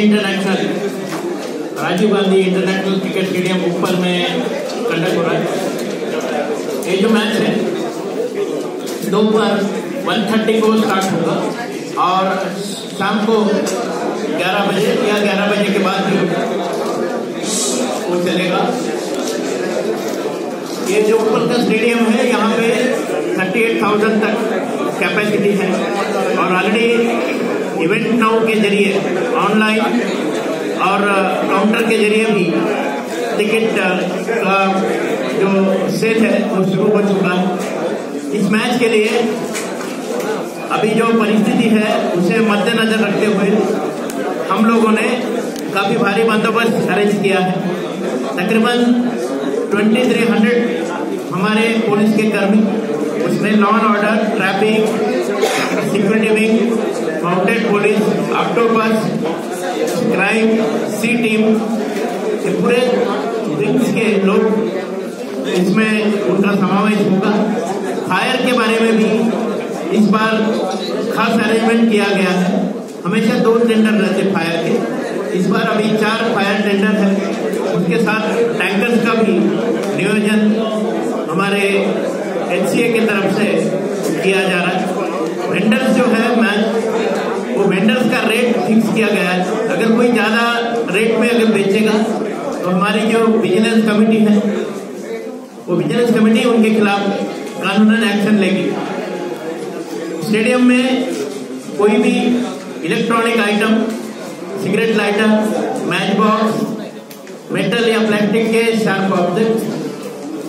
International Rajiv Gandhi international cricket stadium ऊपर में conduct हो रहा है। ये जो मैच है दोपहर 1:30 को स्टार्ट होगा और शाम को 11 बजे या 11 बजे के बाद भी वो चलेगा। ये जो ऊपर का स्टेडियम है यहाँ पे 38,000 तक कैपेसिटी है और ऑलरेडी इवेंट नाउ के जरिए ऑनलाइन और काउंटर के जरिए भी टिकट का जो सेल है वो शुरू हो चुका है। इस मैच के लिए अभी जो परिस्थिति है उसे मद्देनजर रखते हुए हम लोगों ने काफी भारी बंदोबस्त अरेंज किया है। तकरीबन 2300 हमारे पुलिस के कर्मी, उसमें law and order, traffic, security wing, mounted police, octopus, crime, C team, ये पूरे विंग्स के लोग इसमें उनका समावेश होगा। फायर के बारे में भी इस बार खास अरेंजमेंट किया गया है। हमेशा 2 टेंडर रहते फायर के, इस बार अभी 4 फायर टेंडर है। उसके साथ टैंकर्स का भी नियोजन हमारे HCA की तरफ से किया जा रहा है। वेंडर्स जो है मैच वो वेंडर्स का रेट फिक्स किया गया है। अगर कोई ज्यादा रेट में अगर बेचेगा तो हमारी जो विजिलेंस कमेटी है वो विजिलेंस कमेटी उनके खिलाफ कानूनन एक्शन लेगी। स्टेडियम में कोई भी electronic item, cigarette lighter, match box, metal या प्लास्टिक के sharp object,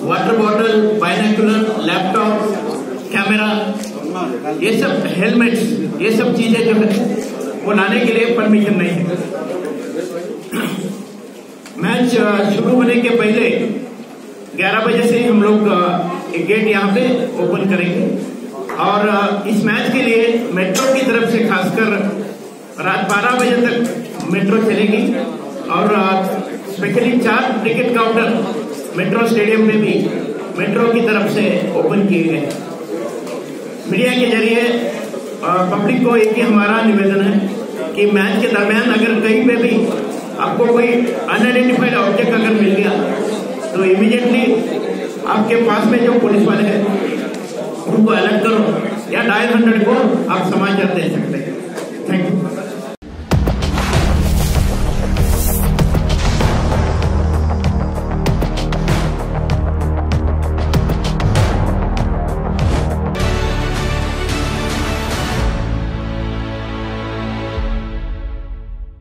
water bottle, binocular, laptop, camera, ये सब हेलमेट्स, ये सब चीजें जो है वो लाने के लिए परमिशन नहीं है। मैच शुरू होने के पहले 11 बजे से हम लोग एक गेट यहाँ पे ओपन करेंगे और इस मैच के लिए मेट्रो की तरफ से खासकर रात 12 बजे तक मेट्रो चलेगी और specially 4 ticket counter metro stadium में भी मेट्रो की तरफ से ओपन किए गए। मीडिया के जरिए पब्लिक को एक ही हमारा निवेदन है कि मैच के दरमियान अगर कहीं पे भी आपको कोई अनआइडेंटिफाइड ऑब्जेक्ट अगर मिल गया तो इमीडिएटली आपके पास में जो पुलिस वाले हैं उनको अलर्ट करो या डायल 100 को आप समाचार दे सकते हैं।